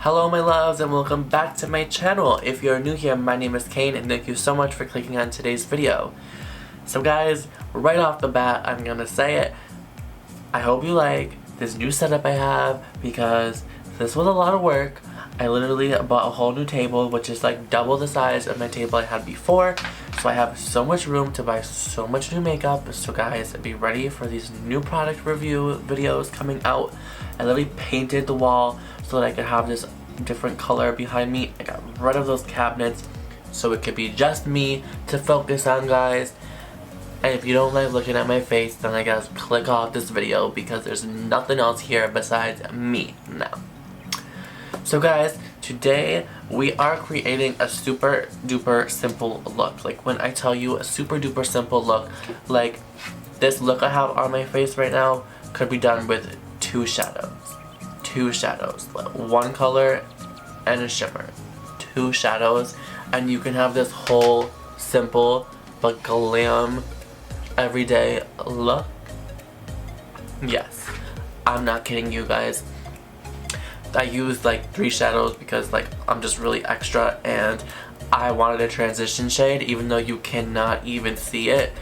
Hello my loves and welcome back to my channel. If you're new here, my name is Kane and thank you so much for clicking on today's video. So guys, right off the bat, I'm gonna say it. I hope you like this new setup I have because this was a lot of work. I literally bought a whole new table, which is like double the size of my table I had before. So I have so much room to buy so much new makeup. So guys, be ready for these new product review videos coming out. I literally painted the wall so that I could have this different color behind me. I got rid of those cabinets so it could be just me to focus on, guys. And if you don't like looking at my face, then I guess click off this video because there's nothing else here besides me now. So guys, today we are creating a super duper simple look. Like when I tell you a super duper simple look, like this look I have on my face right now could be done with two shadows, one color and a shimmer, two shadows, and you can have this whole simple but glam everyday look. Yes, I'm not kidding you guys. I used like 3 shadows because like I'm just really extra and I wanted a transition shade even though you cannot even see it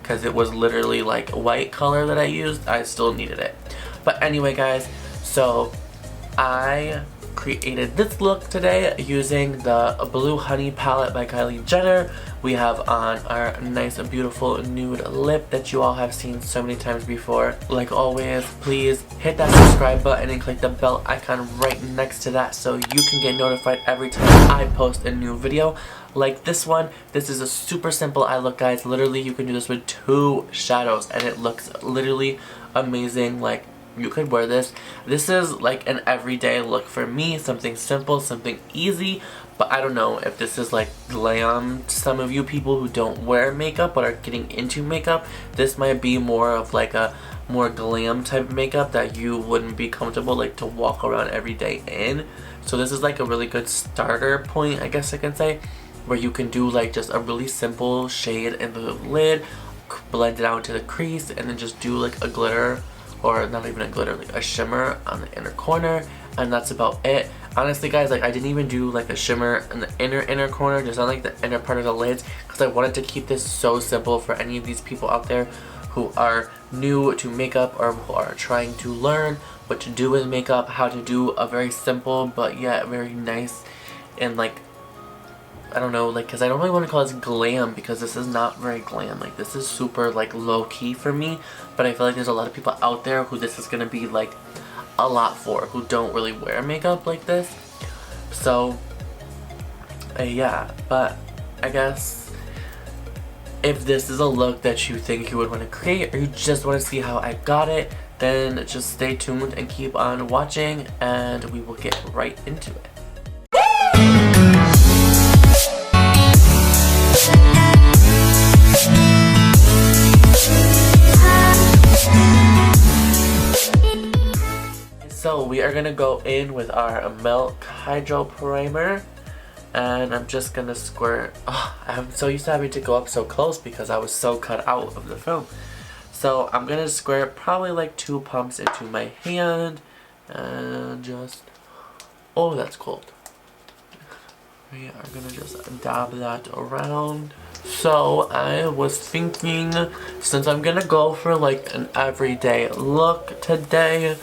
because it was literally like white color that I used. I still needed it. But anyway guys, so I created this look today using the Blue Honey palette by Kylie Jenner. We have on our nice beautiful nude lip that you all have seen so many times before. Like always, please hit that subscribe button and click the bell icon right next to that so you can get notified every time I post a new video like this one. This is a super simple eye look, guys. Literally you can do this with 2 shadows and it looks literally amazing. Like you could wear this. This is like an everyday look for me, something simple, something easy. But I don't know if this is like glam to some of you people who don't wear makeup but are getting into makeup. This might be more of like a more glam type of makeup that you wouldn't be comfortable like to walk around every day in. So this is like a really good starter point, I guess I can say, where you can do like just a really simple shade in the lid, blend it out to the crease, and then just do like a glitter, or not even a glitter, like a shimmer on the inner corner, and that's about it. Honestly guys, like I didn't even do like a shimmer in the inner corner, just on like the inner part of the lids, because I wanted to keep this so simple for any of these people out there who are new to makeup or who are trying to learn what to do with makeup, how to do a very simple but yet very nice and like, I don't know, like, because I don't really want to call this glam because this is not very glam. Like this is super like low-key for me, but I feel like there's a lot of people out there who this is going to be like a lot for, who don't really wear makeup like this. So yeah, but I guess if this is a look that you think you would want to create or you just want to see how I got it, then just stay tuned and keep on watching and we will get right into it. So we are gonna go in with our Milk Hydro Primer, and I'm just gonna squirt. Oh, I'm so used to having to go up so close because I was so cut out of the film. So I'm gonna squirt probably like 2 pumps into my hand and just, oh that's cold. We are gonna just dab that around. So I was thinking, since I'm gonna go for like an everyday look today,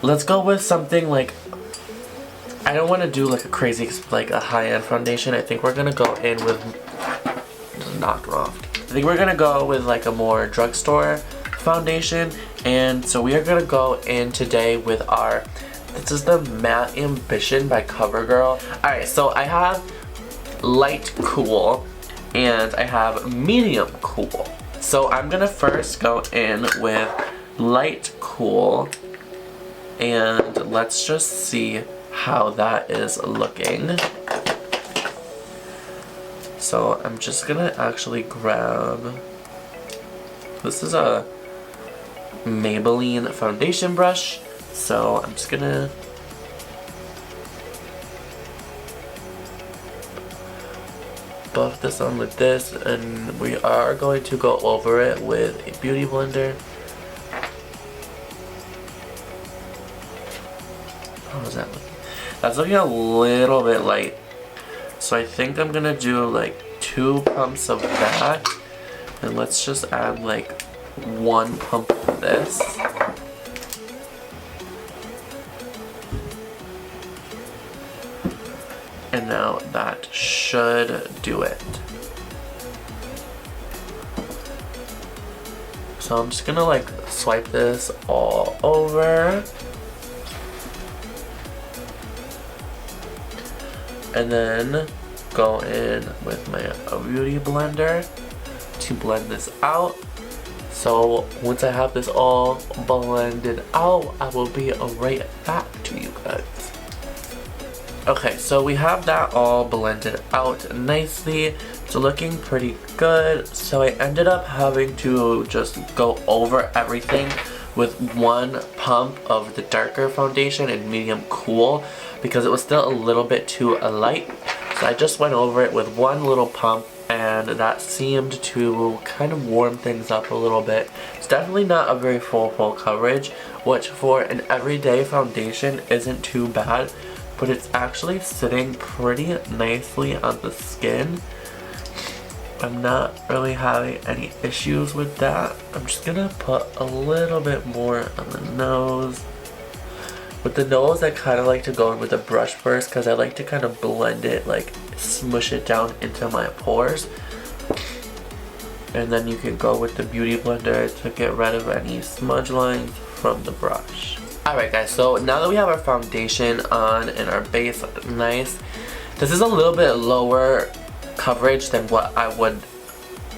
let's go with something like, I don't want to do like a crazy, like a high-end foundation. I think we're gonna go in with, just knocked off. I think we're gonna go with like a more drugstore foundation, and so we are gonna go in today with our, this is the Matte Ambition by CoverGirl. Alright, so I have light cool and I have medium cool. So I'm gonna first go in with light cool and let's just see how that is looking. So I'm just gonna actually grab, this is a Maybelline foundation brush, so I'm just gonna buff this on with this, and we are going to go over it with a beauty blender. How is that looking? That's looking a little bit light. So I think I'm gonna do like 2 pumps of that. And let's just add like 1 pump of this. And now that should do it. So I'm just gonna like swipe this all over. And then go in with my beauty blender to blend this out. So once I have this all blended out, I will be right back to you guys. Okay, so we have that all blended out nicely. It's looking pretty good. So I ended up having to just go over everything with 1 pump of the darker foundation in medium cool because it was still a little bit too light. So I just went over it with 1 little pump, and that seemed to kind of warm things up a little bit. It's definitely not a very full coverage, which for an everyday foundation isn't too bad, but it's actually sitting pretty nicely on the skin. I'm not really having any issues with that. I'm just gonna put a little bit more on the nose. With the nose, I kind of like to go in with a brush first because I like to kind of blend it, like smush it down into my pores. And then you can go with the beauty blender to get rid of any smudge lines from the brush. Alright guys, so now that we have our foundation on and our base nice, this is a little bit lower coverage than what I would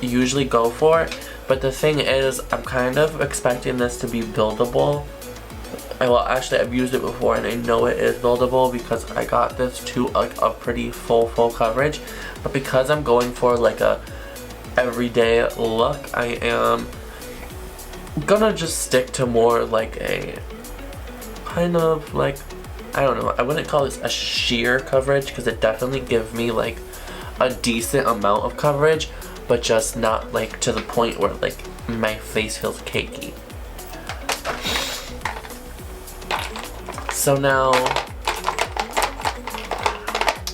usually go for, but the thing is, I'm kind of expecting this to be buildable. Well, actually I've used it before and I know it is buildable because I got this to a pretty full coverage, but because I'm going for like a everyday look, I am gonna just stick to more like a kind of like, I don't know, I wouldn't call this a sheer coverage because it definitely gives me like a decent amount of coverage, but just not like to the point where like my face feels cakey. So now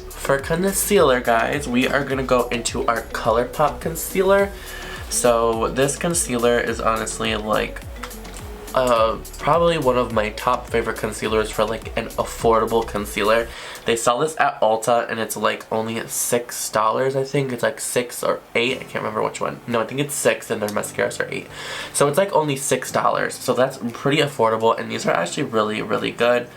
for concealer, guys, we are gonna go into our ColourPop concealer. So this concealer is honestly like probably one of my top favorite concealers for like an affordable concealer. They sell this at Ulta and it's like only $6, I think. It's like 6 or 8, I can't remember which one. No, I think it's 6 and their mascaras are 8. So it's like only $6. So that's pretty affordable and these are actually really good.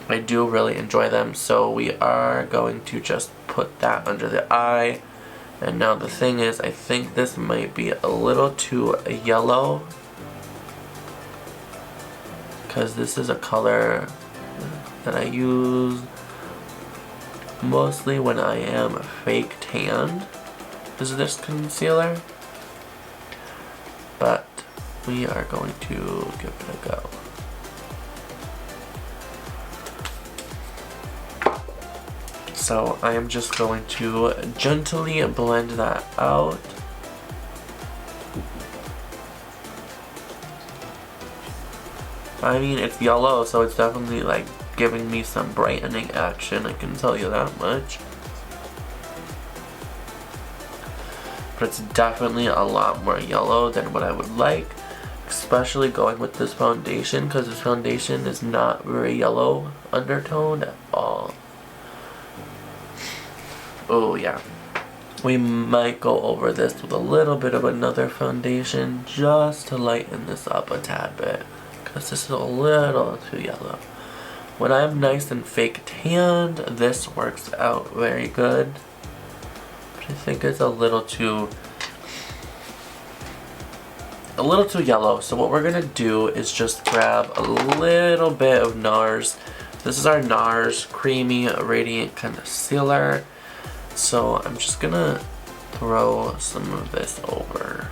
I do really enjoy them. So we are going to just put that under the eye. And now the thing is, I think this might be a little too yellow, because this is a color that I use mostly when I am fake tanned, is this concealer. But we are going to give it a go. So I am just going to gently blend that out. I mean, it's yellow, so it's definitely like giving me some brightening action, I can tell you that much. But it's definitely a lot more yellow than what I would like, especially going with this foundation, because this foundation is not very yellow undertoned at all. Oh yeah. We might go over this with a little bit of another foundation just to lighten this up a tad bit, because this is a little too yellow. When I'm nice and fake tanned, this works out very good. But I think it's a little too yellow. So what we're gonna do is just grab a little bit of NARS. This is our NARS Creamy Radiant Concealer. So I'm just gonna throw some of this over.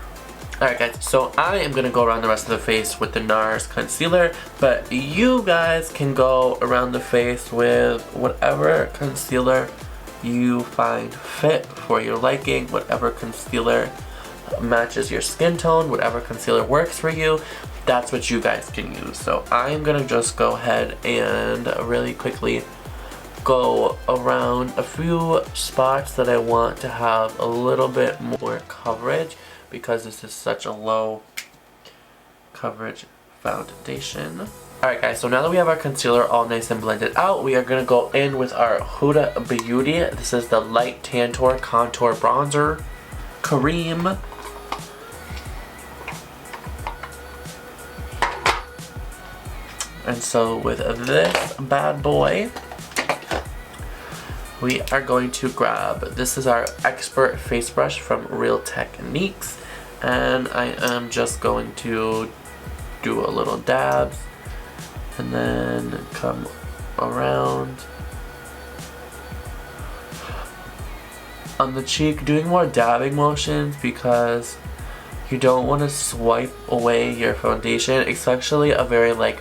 Alright guys, so I am going to go around the rest of the face with the NARS concealer, but you guys can go around the face with whatever concealer you find fit for your liking, whatever concealer matches your skin tone, whatever concealer works for you, that's what you guys can use. So I'm going to just go ahead and really quickly go around a few spots that I want to have a little bit more coverage because this is such a low coverage foundation. Alright guys, so now that we have our concealer all nice and blended out, we are going to go in with our Huda Beauty. This is the Light Tantor Contour Bronzer Cream. And so with this bad boy, we are going to grab, this is our Expert Face Brush from Real Techniques, and I am just going to do a little dabs and then come around on the cheek, doing more dabbing motions because you don't want to swipe away your foundation, especially a very like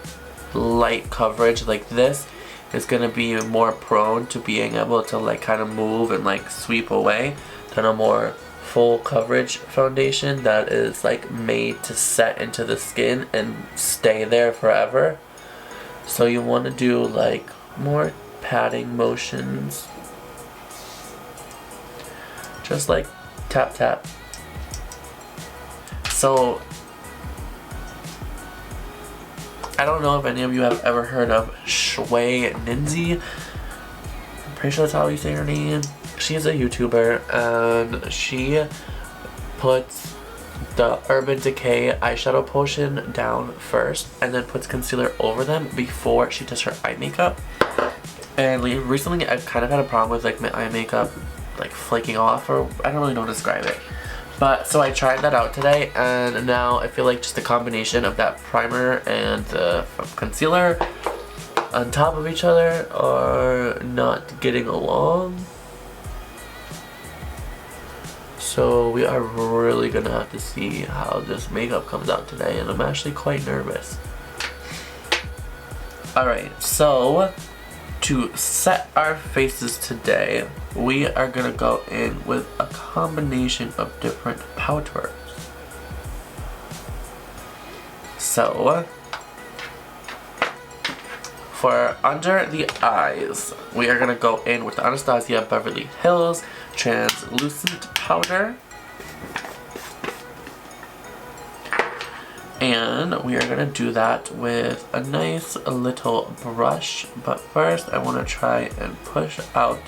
light coverage like this is going to be more prone to being able to like kind of move and like sweep away than a more full coverage foundation that is like made to set into the skin and stay there forever. So you want to do like more patting motions, just like tap tap. So I don't know if any of you have ever heard of Shui Ninzi. I'm pretty sure that's how you say her name. She's a YouTuber and she puts the Urban Decay eyeshadow potion down first and then puts concealer over them before she does her eye makeup. And recently I've kind of had a problem with like my eye makeup like flaking off, or I don't really know how to describe it. But so I tried that out today and now I feel like just the combination of that primer and the concealer on top of each other are not getting along. So we are really gonna have to see how this makeup comes out today, and I'm actually quite nervous. Alright, so to set our faces today, we are gonna go in with a combination of different powders. So for under the eyes, we are gonna go in with the Anastasia Beverly Hills translucent powder, and we are gonna do that with a nice little brush. But first I want to try and push out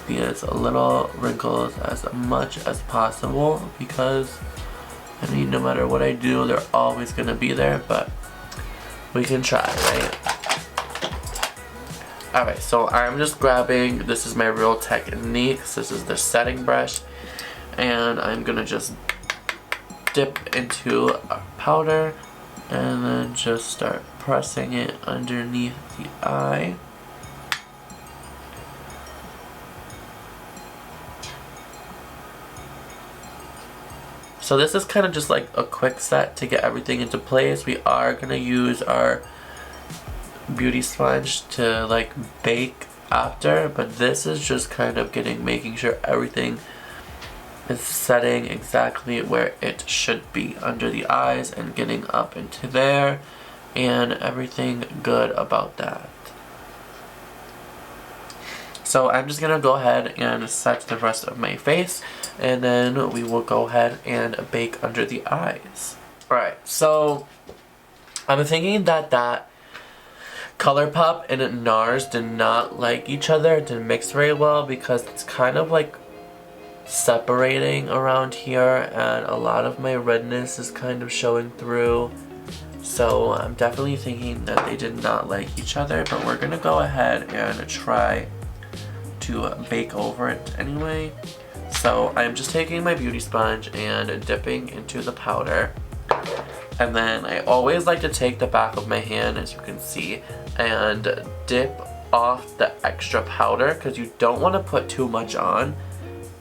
these little wrinkles as much as possible because I mean no matter what I do they're always gonna be there, but we can try, right? Alright, so I'm just grabbing, this is my Real Techniques, this is the setting brush, and I'm gonna just dip into our powder and then just start pressing it underneath the eye. So this is kind of just like a quick set to get everything into place. We are gonna use our beauty sponge to like bake after, but this is just kind of making sure everything is setting exactly where it should be under the eyes and getting up into there and everything good about that. So I'm just gonna go ahead and set the rest of my face and then we will go ahead and bake under the eyes. Alright, so I'm thinking that ColourPop and NARS did not like each other, it didn't mix very well because it's kind of like separating around here and a lot of my redness is kind of showing through. So I'm definitely thinking that they did not like each other, but we're gonna go ahead and try to bake over it anyway. So I'm just taking my beauty sponge and dipping into the powder. And then I always like to take the back of my hand, as you can see, and dip off the extra powder because you don't want to put too much on.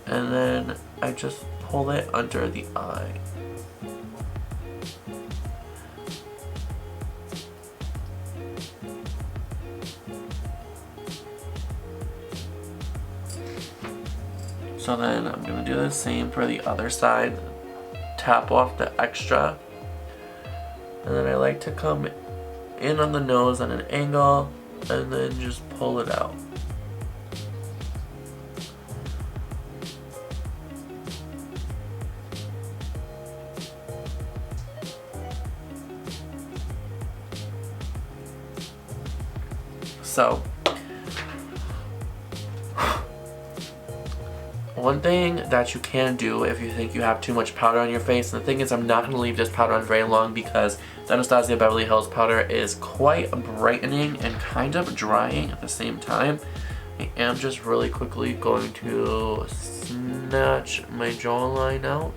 And then I just pull it under the eye. So then I'm going to do the same for the other side. Tap off the extra. And then I like to come in on the nose at an angle and then just pull it out. So one thing that you can do if you think you have too much powder on your face, and the thing is I'm not going to leave this powder on very long because the Anastasia Beverly Hills powder is quite brightening and kind of drying at the same time. I am just really quickly going to snatch my jawline out.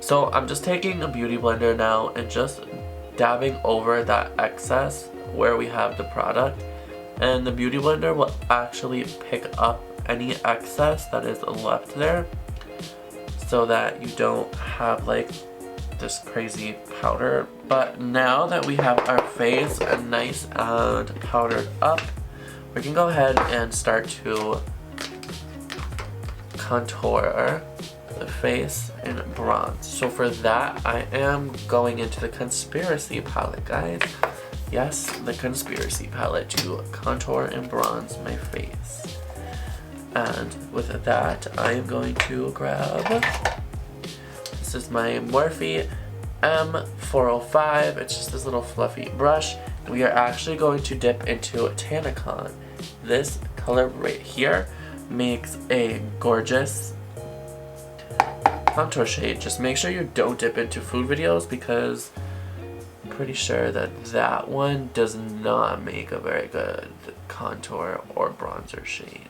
So I'm just taking a beauty blender now and just dabbing over that excess where we have the product. And the beauty blender will actually pick up any excess that is left there so that you don't have like this crazy powder. But now that we have our face nice and powdered up, we can go ahead and start to contour the face in bronze. So for that, I am going into the Conspiracy palette, guys. Yes, the Conspiracy palette to contour and bronze my face. And with that, I am going to grab, this is my Morphe M405. It's just this little fluffy brush. And we are actually going to dip into Tannicon. This color right here makes a gorgeous contour shade. Just make sure you don't dip into food videos because pretty sure that that one does not make a very good contour or bronzer shade.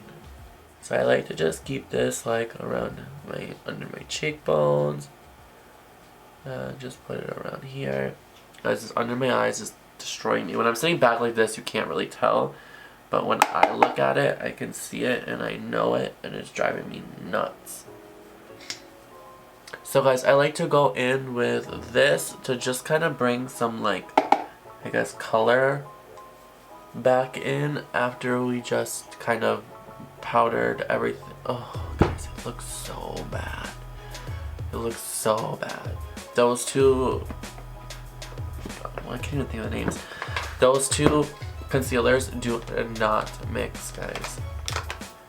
So I like to just keep this like around under my cheekbones. Just put it around here. Guys, this under my eyes is destroying me. When I'm sitting back like this, you can't really tell, but when I look at it, I can see it and I know it, and it's driving me nuts. So guys, I like to go in with this to just kind of bring some like, I guess, color back in after we just kind of powdered everything. Oh guys, it looks so bad. It looks so bad. Those two, I can't even think of the names. Those two concealers do not mix, guys.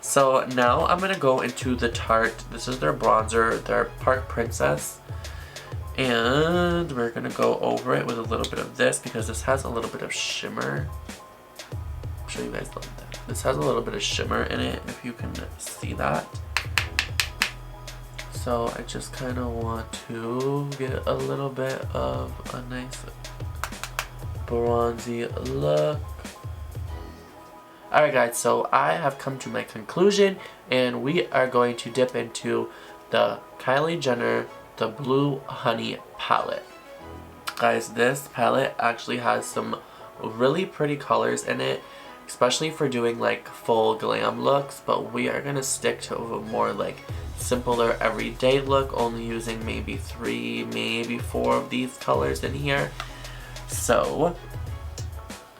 So now I'm going to go into the Tarte. This is their bronzer, their Park Princess. And we're going to go over it with a little bit of this because this has a little bit of shimmer. I'm sure you guys love that. This has a little bit of shimmer in it, if you can see that. So I just kind of want to get a little bit of a nice bronzy look. Alright guys, so I have come to my conclusion and we are going to dip into the Kylie Jenner The Blue Honey palette. Guys, this palette actually has some really pretty colors in it, especially for doing like full glam looks, but we are going to stick to a more like simpler everyday look, only using maybe 3, maybe 4 of these colors in here. So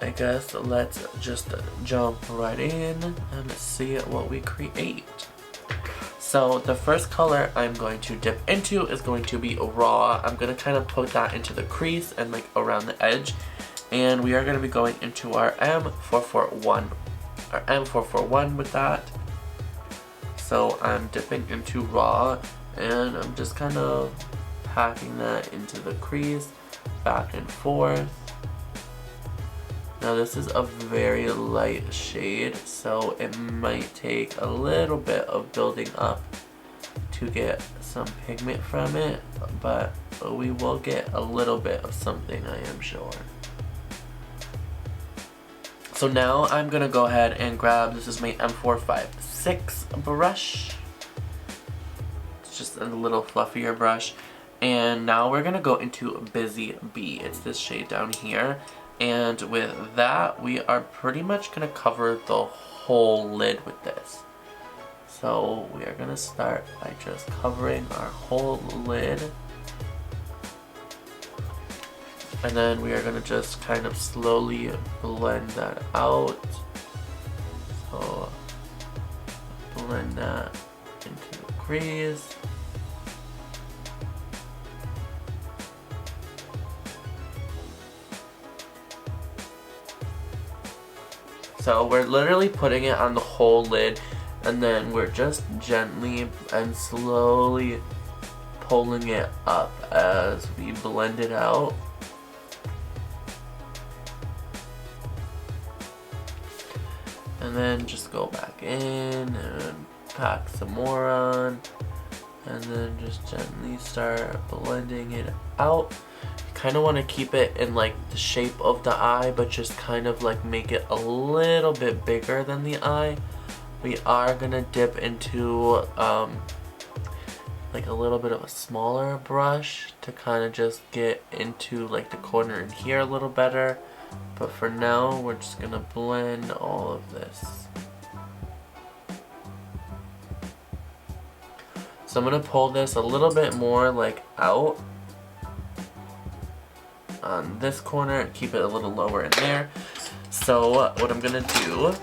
I guess let's just jump right in and see what we create. So the first color I'm going to dip into is going to be Raw. I'm going to kind of put that into the crease and like around the edge. And we are going to be going into our M441 with that. So I'm dipping into Raw and I'm just kind of packing that into the crease, back and forth. Now this is a very light shade, so it might take a little bit of building up to get some pigment from it, but we will get a little bit of something, I am sure. So now I'm going to go ahead and grab, this is my M456 brush. It's just a little fluffier brush. And now we're going to go into Busy Bee. It's this shade down here. And with that, we are pretty much going to cover the whole lid with this. So we are going to start by just covering our whole lid. And then we are going to just kind of slowly blend that out. So blend that into the crease. So we're literally putting it on the whole lid, and then we're just gently and slowly pulling it up as we blend it out. And then just go back in and pack some more on. And then just gently start blending it out. You kind of want to keep it in like the shape of the eye, but just kind of like make it a little bit bigger than the eye. We are going to dip into like a little bit of a smaller brush to kind of just get into like the corner in here a little better. But for now, we're just going to blend all of this. So I'm going to pull this a little bit more like out on this corner and keep it a little lower in there. So what I'm going to do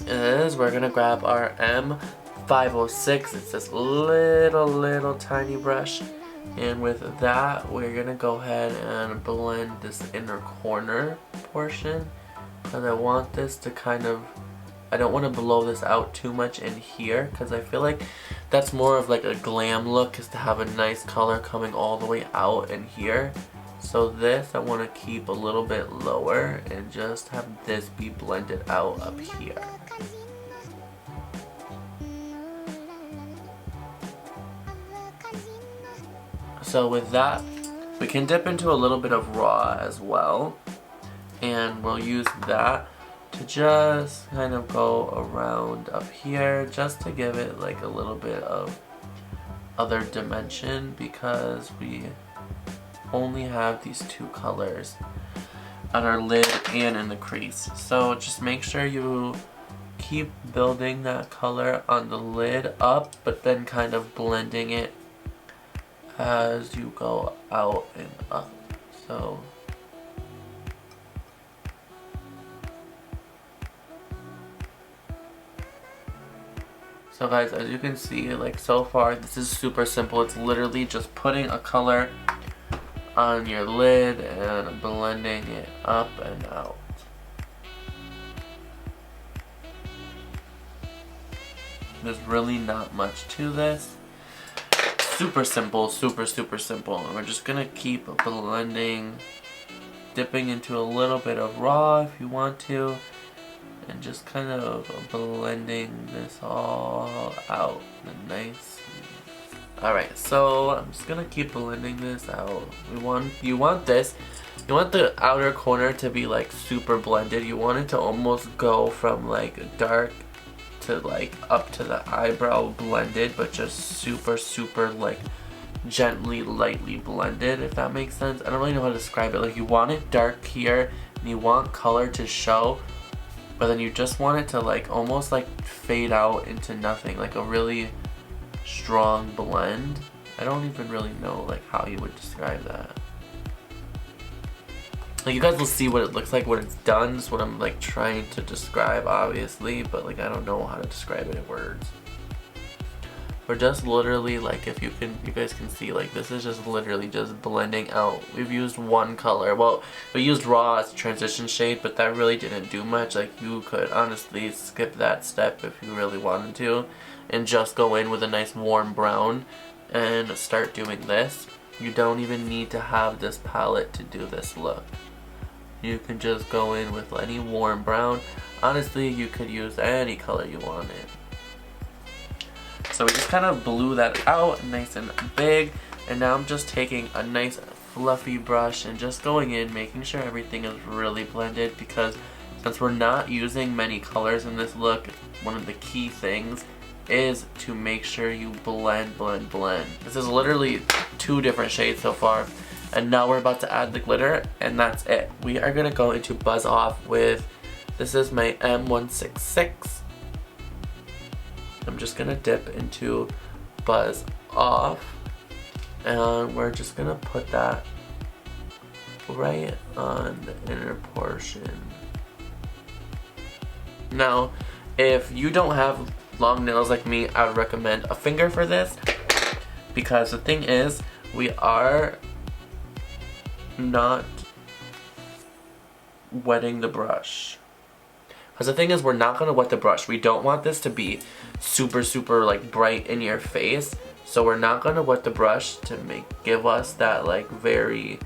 is we're going to grab our M506. It's this little tiny brush. And with that, we're going to go ahead and blend this inner corner portion. Because I want this to kind of, I don't want to blow this out too much in here, because I feel like that's more of like a glam look, is to have a nice color coming all the way out in here. So this I want to keep a little bit lower and just have this be blended out up here. So with that, we can dip into a little bit of raw as well, and we'll use that to just kind of go around up here just to give it like a little bit of other dimension, because we only have these two colors on our lid and in the crease. So just make sure you keep building that color on the lid up, but then kind of blending it as you go out and up. So guys, as you can see, like so far, this is super simple. It's literally just putting a color on your lid and blending it up and out. There's really not much to this. Super simple, super simple. And we're just gonna keep blending, dipping into a little bit of raw if you want to, and just kind of blending this all out. Nice. Alright, so I'm just gonna keep blending this out. You want the outer corner to be like super blended. You want it to almost go from like dark to like up to the eyebrow blended, but just super like gently, lightly blended, if that makes sense. I don't really know how to describe it. Like, you want it dark here and you want color to show, but then you just want it to like almost like fade out into nothing, like a really strong blend. I don't even really know like how you would describe that. Like, you guys will see what it looks like when it's done. It's what I'm like trying to describe, obviously, but like I don't know how to describe it in words. We're just literally like, if you guys can see, like this is just literally just blending out. We've used one color. Well, we used raw as a transition shade, but that really didn't do much. Like, you could honestly skip that step if you really wanted to and just go in with a nice warm brown and start doing this. You don't even need to have this palette to do this look. You can just go in with any warm brown. Honestly, you could use any color you wanted. So we just kind of blew that out nice and big, and now I'm just taking a nice fluffy brush and just going in, making sure everything is really blended, because since we're not using many colors in this look, one of the key things is to make sure you blend. This is literally 2 different shades so far, and now we're about to add the glitter, and that's it. We are gonna go into Buzz Off with, this is my M166. I'm just gonna dip into Buzz Off, and we're just gonna put that right on the inner portion. Now, if you don't have long nails like me, I would recommend a finger for this, because the thing is, we are not wetting the brush. Because the thing is, we're not going to wet the brush. We don't want this to be super like bright in your face. So we're not going to wet the brush to give us that like very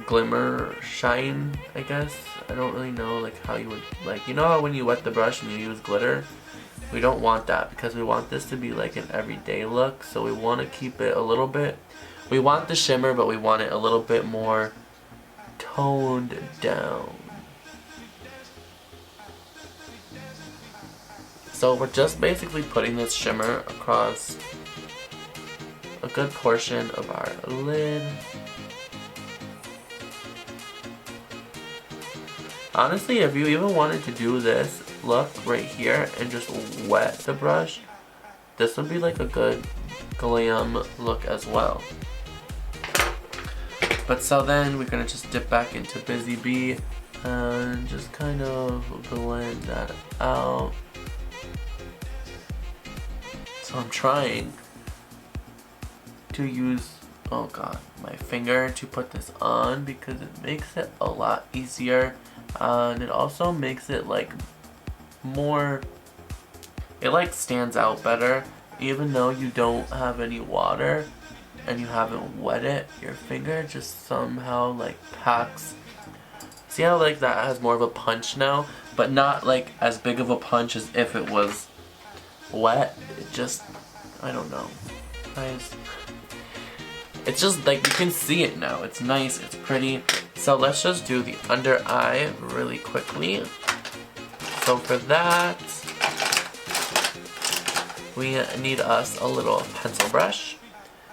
glimmer shine, I guess. I don't really know like how you would, like, you know how when you wet the brush and you use glitter? We don't want that because we want this to be like an everyday look, so we want to keep it a little bit, we want the shimmer but we want it a little bit more toned down. So we're just basically putting this shimmer across a good portion of our lid. Honestly, if you even wanted to do this look right here and just wet the brush, this would be like a good glam look as well. But so then we're gonna just dip back into Busy Bee and just kind of blend that out. So I'm trying to use, oh god, my finger to put this on because it makes it a lot easier. And it also makes it like more, it like stands out better. Even though you don't have any water and you haven't wet it, your finger just somehow like packs. See how like that has more of a punch now, but not like as big of a punch as if it was wet. It just, I don't know, guys. It's just like you can see it now. It's nice, it's pretty. So let's just do the under eye really quickly. So for that, we need us a little pencil brush.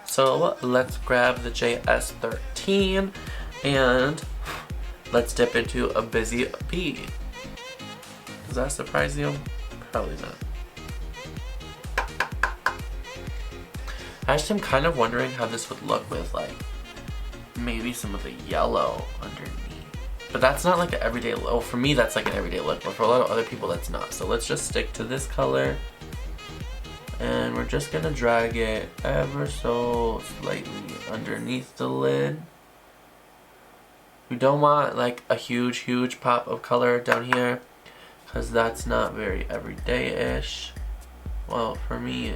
So let's grab the JS13 and let's dip into a Busy Bee. Does that surprise you? Probably not. I just am kind of wondering how this would look with like maybe some of the yellow underneath. But that's not like an everyday look. Well, for me that's like an everyday look, but for a lot of other people that's not. So let's just stick to this color. And we're just gonna drag it ever so slightly underneath the lid. We don't want like a huge pop of color down here because that's not very everyday-ish. Well, for me,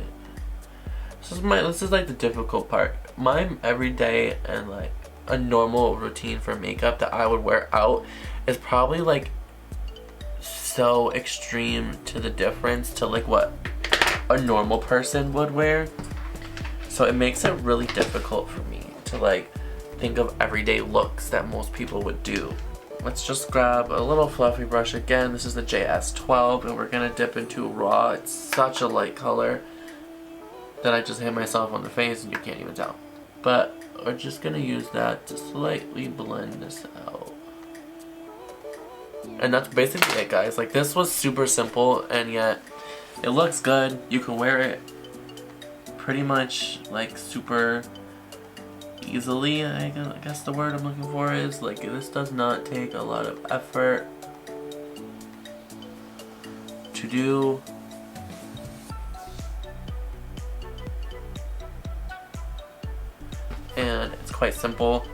this is like the difficult part. My everyday and like a normal routine for makeup that I would wear out is probably like so extreme to the difference to like what a normal person would wear. So it makes it really difficult for me to like think of everyday looks that most people would do. Let's just grab a little fluffy brush again. This is the JS12 and we're gonna dip into Raw. It's such a light color that I just hit myself on the face and you can't even tell. But we're just gonna use that to slightly blend this out. And that's basically it, guys. Like, this was super simple and yet it looks good. You can wear it pretty much like super easily. I guess the word I'm looking for is like, this does not take a lot of effort to do. And it's quite simple.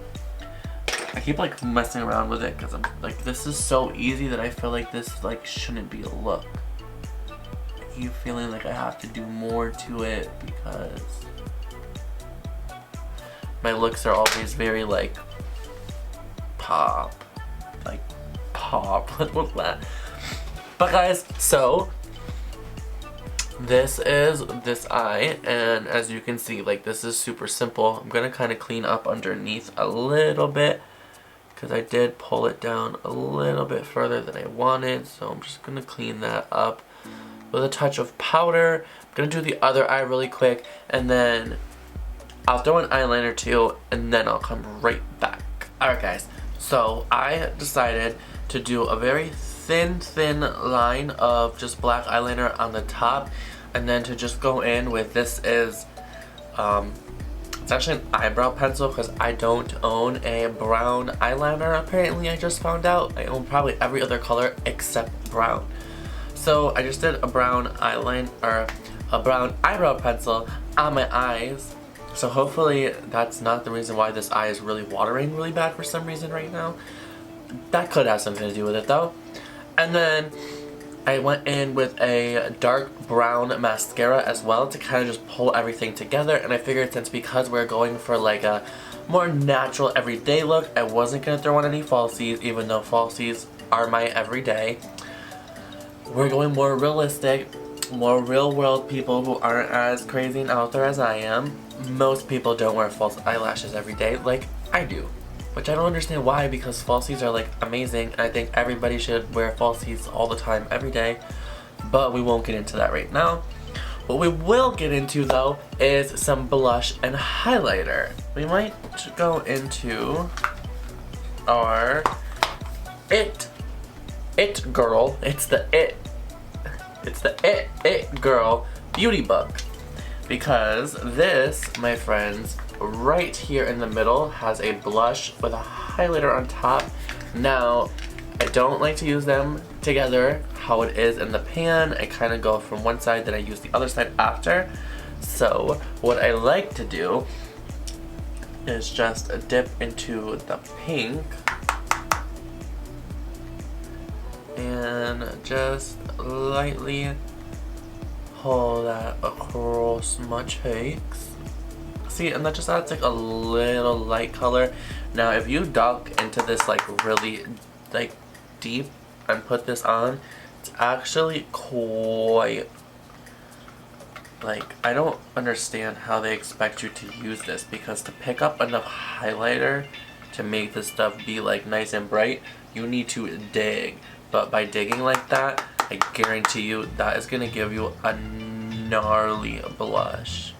I keep like messing around with it because I'm like, this is so easy that I feel like this like shouldn't be a look. I keep feeling like I have to do more to it because my looks are always very like pop. What was that? But guys, so this is this eye, and as you can see, like, this is super simple. I'm gonna kind of clean up underneath a little bit because I did pull it down a little bit further than I wanted, so I'm just gonna clean that up with a touch of powder. I'm gonna do the other eye really quick and then I'll throw an eyeliner too and then I'll come right back. Alright guys, so I decided to do a very thin line of just black eyeliner on the top and then to just go in with, this is it's actually an eyebrow pencil because I don't own a brown eyeliner. Apparently I just found out I own probably every other color except brown. So I just did a brown eyeliner, or a brown eyebrow pencil on my eyes. So hopefully that's not the reason why this eye is really watering really bad for some reason right now. That could have something to do with it though. And then I went in with a dark brown mascara as well to kind of just pull everything together, and I figured since because we're going for like a more natural everyday look, I wasn't going to throw on any falsies, even though falsies are my everyday. We're going more realistic, more real world people who aren't as crazy and out there as I am. Most people don't wear false eyelashes every day like I do. Which I don't understand why, because falsies are like amazing. I think everybody should wear falsies all the time, every day. But we won't get into that right now. What we will get into though is some blush and highlighter. We might go into our It Girl. It's the It Girl beauty book. Because this, my friends, right here in the middle has a blush with a highlighter on top. Now, I don't like to use them together how it is in the pan. I kind of go from one side, then I use the other side after. So, what I like to do is just dip into the pink and just lightly pull that across my cheeks. See, and that just adds like a little light color. Now if you dunk into this like really like deep and put this on, it's actually quite like, I don't understand how they expect you to use this, because to pick up enough highlighter to make this stuff be like nice and bright, you need to dig. But by digging like that, I guarantee you that is gonna give you a gnarly blush.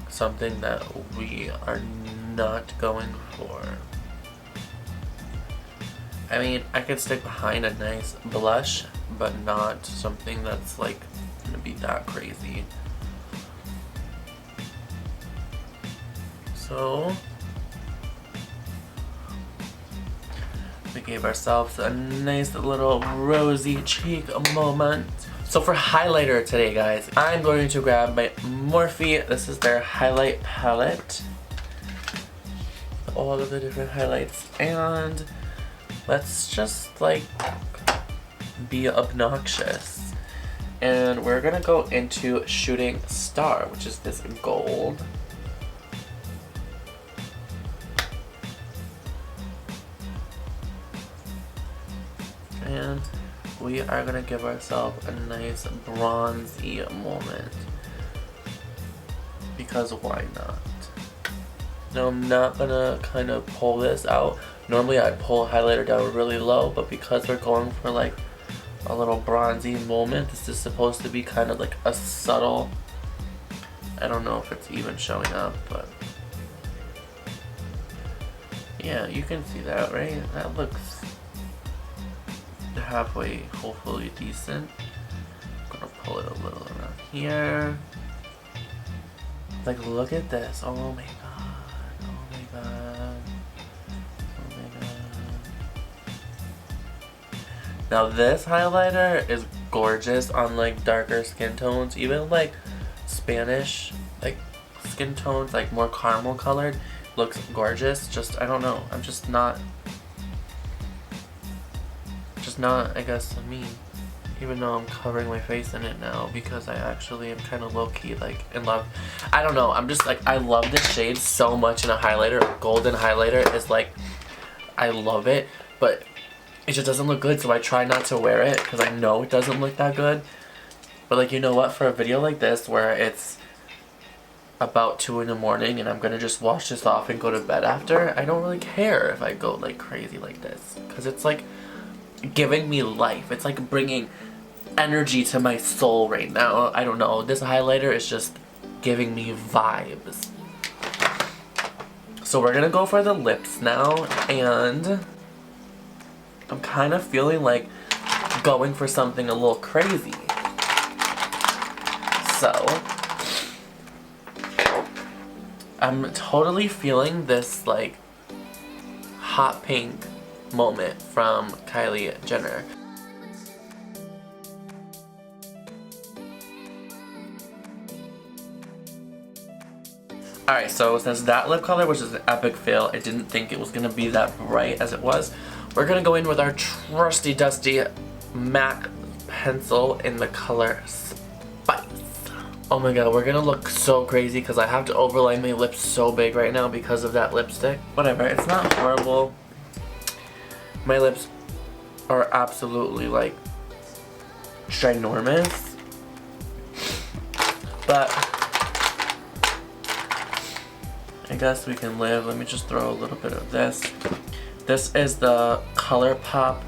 Something that we are not going for. I mean, I could stick behind a nice blush, but not something that's like gonna be that crazy. So we gave ourselves a nice little rosy cheek moment. So for highlighter today, guys, I'm going to grab my Morphe. This is their highlight palette. All of the different highlights. And let's just like be obnoxious. And we're gonna go into Shooting Star, which is this gold. And we are gonna give ourselves a nice bronzy moment. Because why not? Now I'm not gonna kind of pull this out. Normally I'd pull highlighter down really low, but because we're going for like a little bronzy moment, this is supposed to be kind of like a subtle, I don't know if it's even showing up, but yeah, you can see that, right? That looks halfway, hopefully decent. I'm gonna pull it a little around here. Like, look at this. Oh my god. Oh my god. Oh my god. Now this highlighter is gorgeous on like darker skin tones, even like Spanish like skin tones, like more caramel colored, looks gorgeous. Just, I don't know, I'm just not, I guess, me. Even though I'm covering my face in it now, because I actually am kind of low-key like in love. I don't know, I'm just like, I love this shade so much in a highlighter. A golden highlighter is like, I love it, but it just doesn't look good, so I try not to wear it because I know it doesn't look that good. But like, you know what, for a video like this where it's about 2 in the morning and I'm gonna just wash this off and go to bed after, I don't really care if I go like crazy like this, because it's like giving me life. It's like bringing energy to my soul right now. I don't know, this highlighter is just giving me vibes. So we're gonna go for the lips now, and I'm kind of feeling like going for something a little crazy. So I'm totally feeling this like hot pink moment from Kylie Jenner. Alright, so since that lip color was just an epic fail, I didn't think it was going to be that bright as it was. We're going to go in with our trusty dusty MAC pencil in the color Spice. Oh my god, we're going to look so crazy because I have to overlay my lips so big right now because of that lipstick. Whatever, it's not horrible. My lips are absolutely like ginormous. But I guess we can live. Let me just throw a little bit of this. This is the ColourPop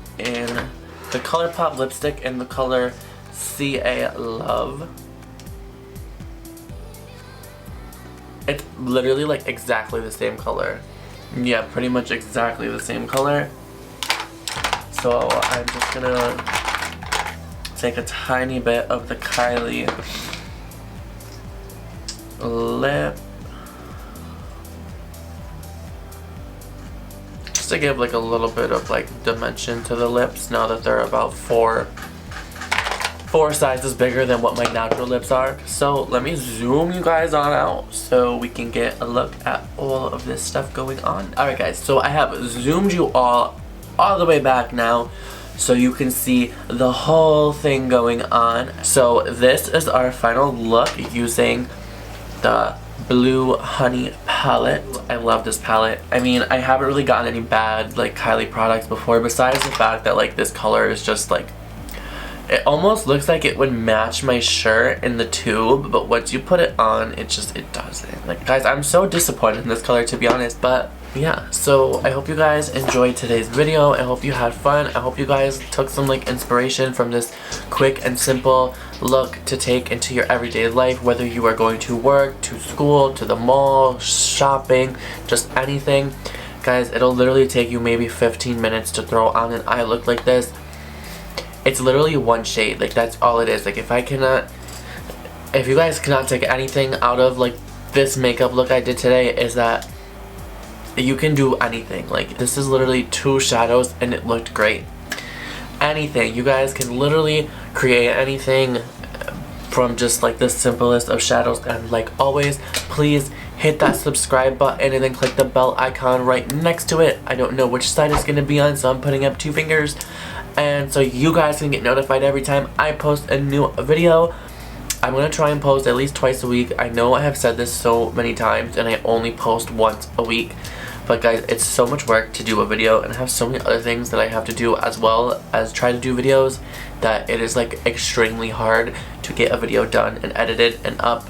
lipstick in the color CA Love. It's literally like exactly the same color. Yeah, pretty much exactly the same color. So I'm just gonna take a tiny bit of the Kylie lip just to give like a little bit of like dimension to the lips now that they're about four sizes bigger than what my natural lips are. So let me zoom you guys on out so we can get a look at all of this stuff going on. Alright guys, so I have zoomed you all the way back now so you can see the whole thing going on. So this is our final look using the Blue Honey palette. I love this palette. I mean, I haven't really gotten any bad like Kylie products before besides the fact that like this color is just like, it almost looks like it would match my shirt in the tube, but once you put it on, it doesn't. Like guys, I'm so disappointed in this color to be honest, but yeah, so I hope you guys enjoyed today's video. I hope you had fun. I hope you guys took some like inspiration from this quick and simple look to take into your everyday life, whether you are going to work, to school, to the mall, shopping, just anything. Guys, it'll literally take you maybe 15 minutes to throw on an eye look like this. It's literally one shade, like that's all it is. Like if you guys cannot take anything out of like this makeup look I did today, is that you can do anything. Like this is literally 2 shadows and it looked great. Anything, you guys can literally create anything from just like the simplest of shadows. And like always, please hit that subscribe button and then click the bell icon right next to it. I don't know which side it's gonna be on, so I'm putting up 2 fingers, and so you guys can get notified every time I post a new video. I'm gonna try and post at least twice a week. I know I have said this so many times and I only post once a week, but guys, it's so much work to do a video and I have so many other things that I have to do as well as try to do videos that it is like extremely hard to get a video done and edited and up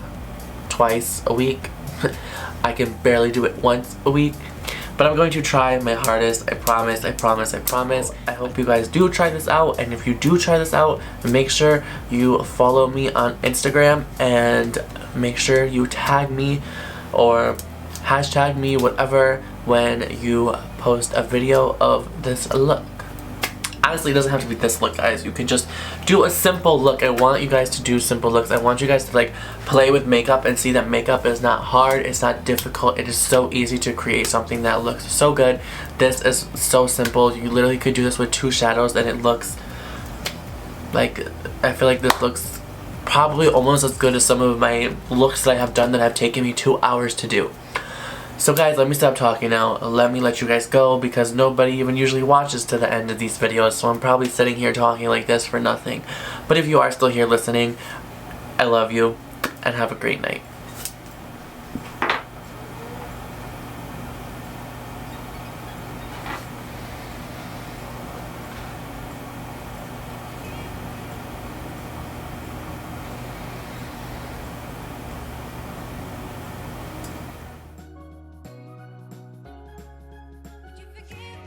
twice a week. I can barely do it once a week, but I'm going to try my hardest. I promise, I promise, I promise. I hope you guys do try this out, and if you do try this out, make sure you follow me on Instagram and make sure you tag me or hashtag me, whatever, when you post a video of this look. Honestly, it doesn't have to be this look, guys. You can just do a simple look. I want you guys to do simple looks. I want you guys to like play with makeup and see that makeup is not hard, it's not difficult. It is so easy to create something that looks so good. This is so simple. You literally could do this with 2 shadows and it looks like, I feel like this looks probably almost as good as some of my looks that I have done that have taken me 2 hours to do. So guys, let me stop talking now. Let me let you guys go because nobody even usually watches to the end of these videos, so I'm probably sitting here talking like this for nothing. But if you are still here listening, I love you and have a great night.